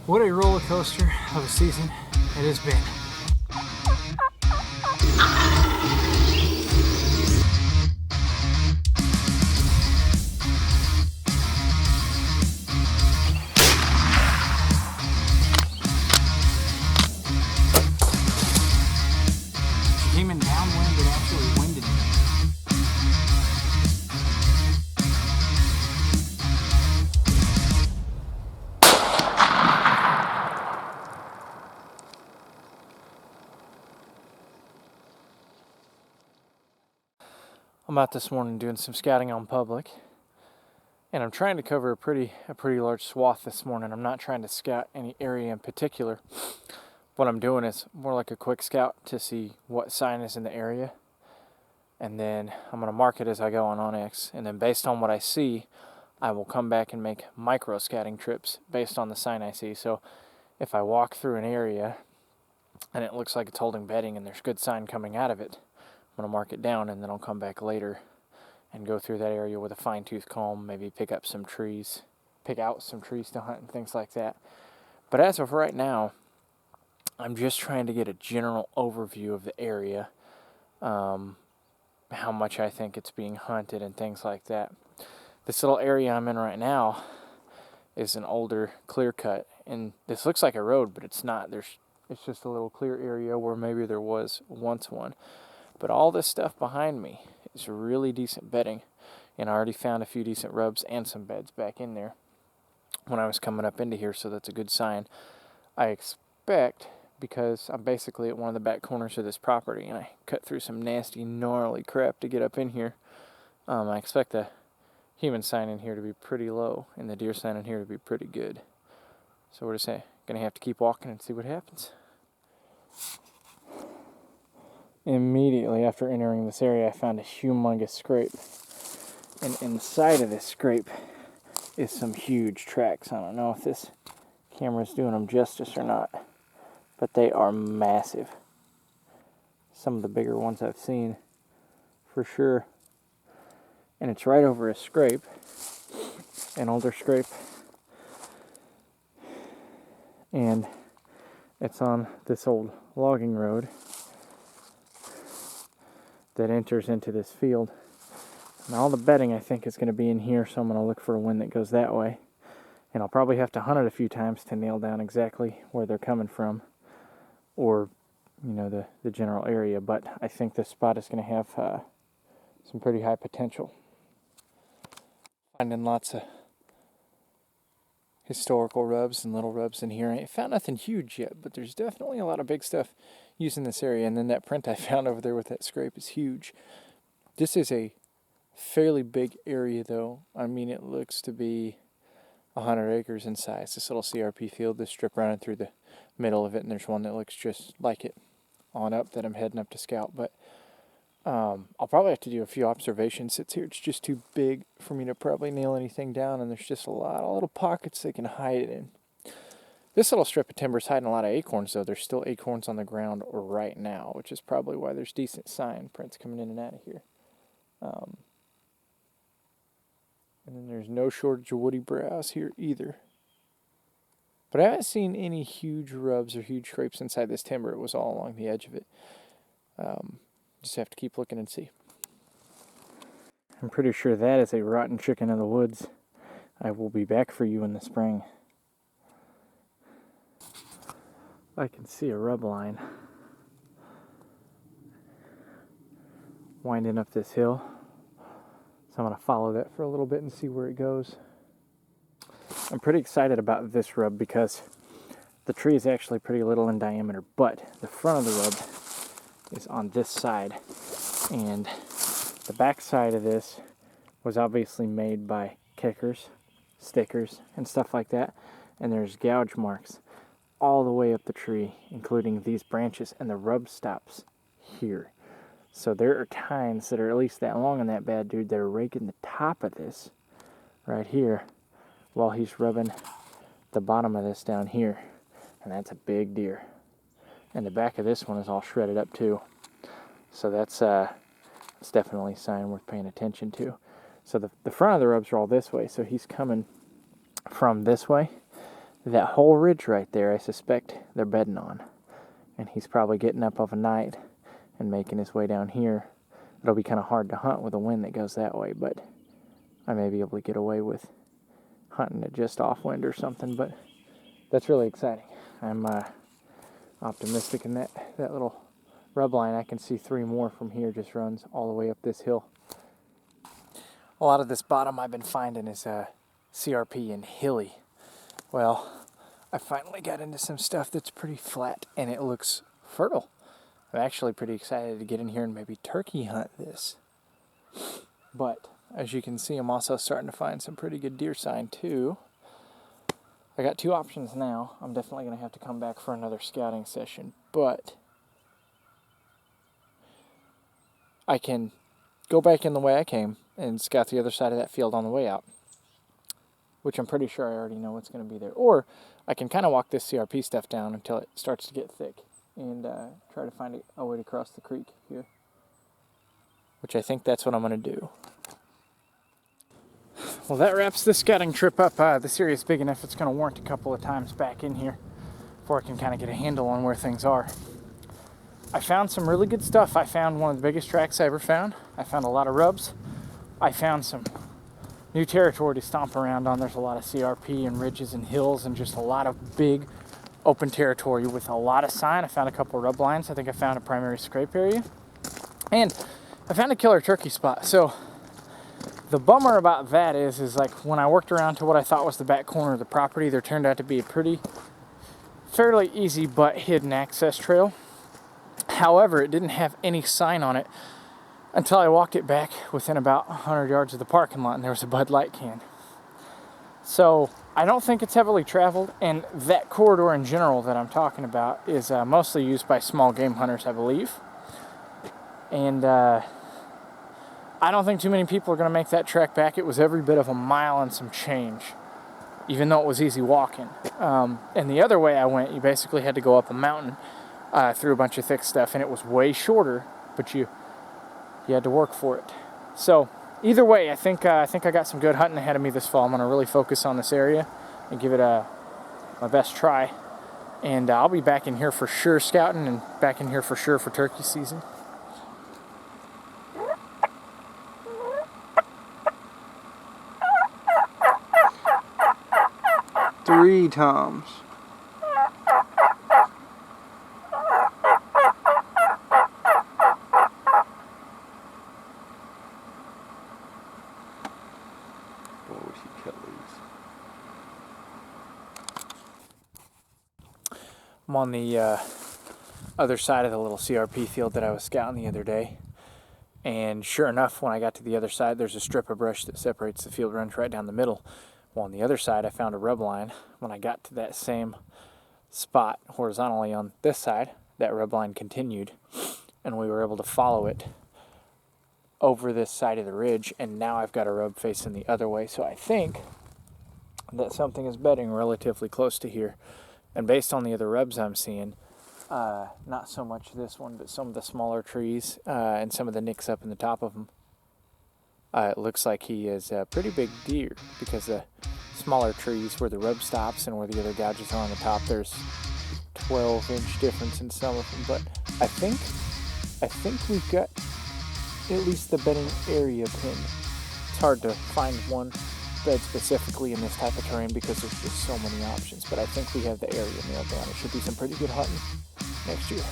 What a roller coaster of a season it has been. She came in downwind, it actually winded me. I'm out this morning doing some scouting on public, and I'm trying to cover a pretty large swath this morning. I'm not trying to scout any area in particular. What I'm doing is more like a quick scout to see what sign is in the area, and then I'm going to mark it as I go on Onyx, and then based on what I see, I will come back and make micro scouting trips based on the sign I see. So if I walk through an area and it looks like it's holding bedding and there's good sign coming out of it, I'm going to mark it down, and then I'll come back later and go through that area with a fine-tooth comb, maybe pick out some trees to hunt and things like that. But as of right now, I'm just trying to get a general overview of the area, how much I think it's being hunted and things like that. This little area I'm in right now is an older clear cut, and this looks like a road, but it's not. It's just a little clear area where maybe there was once one. But all this stuff behind me is really decent bedding, and I already found a few decent rubs and some beds back in there when I was coming up into here, so that's a good sign. I expect, because I'm basically at one of the back corners of this property, and I cut through some nasty, gnarly crap to get up in here, I expect the human sign in here to be pretty low, and the deer sign in here to be pretty good. So we're just going to have to keep walking and see what happens. Immediately after entering this area, I found a humongous scrape. And inside of this scrape is some huge tracks. I don't know if this camera's doing them justice or not, but they are massive. Some of the bigger ones I've seen, for sure. And it's right over a scrape, an older scrape. And it's on this old logging road that enters into this field. And all the bedding I think is going to be in here, so I'm going to look for a wind that goes that way. And I'll probably have to hunt it a few times to nail down exactly where they're coming from, or the general area. But I think this spot is going to have some pretty high potential. Finding lots of historical rubs and little rubs in here. I ain't found nothing huge yet, but there's definitely a lot of big stuff used in this area. And then that print I found over there with that scrape is huge. This is a fairly big area, though. I mean, it looks to be 100 acres in size. This little CRP field, this strip running through the middle of it, and there's one that looks just like it on up that I'm heading up to scout. But I'll probably have to do a few observations. It's here. It's just too big for me to probably nail anything down, and there's just a lot of little pockets they can hide it in. This little strip of timber is hiding a lot of acorns, though. There's still acorns on the ground right now, which is probably why there's decent sign prints coming in and out of here. And then there's no shortage of woody browse here either. But I haven't seen any huge rubs or huge scrapes inside this timber. It was all along the edge of it. Just have to keep looking and see. I'm pretty sure that is a rotten chicken of the woods. I will be back for you in the spring. I can see a rubline winding up this hill. So I'm going to follow that for a little bit and see where it goes. I'm pretty excited about this rub because the tree is actually pretty little in diameter, but the front of the rub is on this side, and the back side of this was obviously made by kickers, stickers, and stuff like that, and there's gouge marks all the way up the tree, including these branches, and the rub stops here. So there are tines that are at least that long on that bad dude that are raking the top of this right here while he's rubbing the bottom of this down here, and that's a big deer. And the back of this one is all shredded up too. So that's definitely a sign worth paying attention to. So the front of the rubs are all this way, so he's coming from this way. that whole ridge right there, I suspect they're bedding on. And he's probably getting up of a night and making his way down here. It'll be kind of hard to hunt with a wind that goes that way, but I may be able to get away with hunting it just off wind or something, but that's really exciting. I'm optimistic in that little rub line. I can see 3 more from here, just runs all the way up this hill. A lot of this bottom I've been finding is CRP and hilly. Well, I finally got into some stuff that's pretty flat and it looks fertile. I'm actually pretty excited to get in here and maybe turkey hunt this. But as you can see, I'm also starting to find some pretty good deer sign too. I got 2 options now. I'm definitely going to have to come back for another scouting session, but I can go back in the way I came and scout the other side of that field on the way out, which I'm pretty sure I already know what's going to be there. Or I can kind of walk this CRP stuff down until it starts to get thick and try to find a way to cross the creek here, which I think that's what I'm going to do. Well, that wraps this scouting trip up. This area is big enough it's going to warrant a couple of times back in here before I can kind of get a handle on where things are. I found some really good stuff. I found one of the biggest tracks I ever found. I found a lot of rubs. I found some new territory to stomp around on. There's a lot of CRP and ridges and hills and just a lot of big open territory with a lot of sign. I found a couple of rub lines. I think I found a primary scrape area. And I found a killer turkey spot. So the bummer about that is like when I worked around to what I thought was the back corner of the property, there turned out to be a fairly easy but hidden access trail. However, it didn't have any sign on it until I walked it back within about 100 yards of the parking lot and there was a Bud Light can. So I don't think it's heavily traveled, and that corridor in general that I'm talking about is mostly used by small game hunters, I believe. And I don't think too many people are going to make that trek back. It was every bit of a mile and some change, even though it was easy walking. And the other way I went, you basically had to go up a mountain through a bunch of thick stuff, and it was way shorter, but you had to work for it. So either way, I think I got some good hunting ahead of me this fall. I'm going to really focus on this area and give it my best try. And I'll be back in here for sure scouting and back in here for sure for turkey season. Three toms. I'm on the other side of the little CRP field that I was scouting the other day. And sure enough, when I got to the other side, there's a strip of brush that separates the field, runs right down the middle. Well, on the other side, I found a rub line. When I got to that same spot horizontally on this side, that rub line continued, and we were able to follow it over this side of the ridge, and now I've got a rub facing the other way. So I think that something is bedding relatively close to here. And based on the other rubs I'm seeing, not so much this one, but some of the smaller trees and some of the nicks up in the top of them, it looks like he is a pretty big deer, because the smaller trees where the rub stops and where the other gouges are on the top, there's 12-inch difference in some of them. But I think we've got at least the bedding area pinned. It's hard to find one bed specifically in this type of terrain because there's just so many options, but I think we have the area nailed down. It should be some pretty good hunting next year.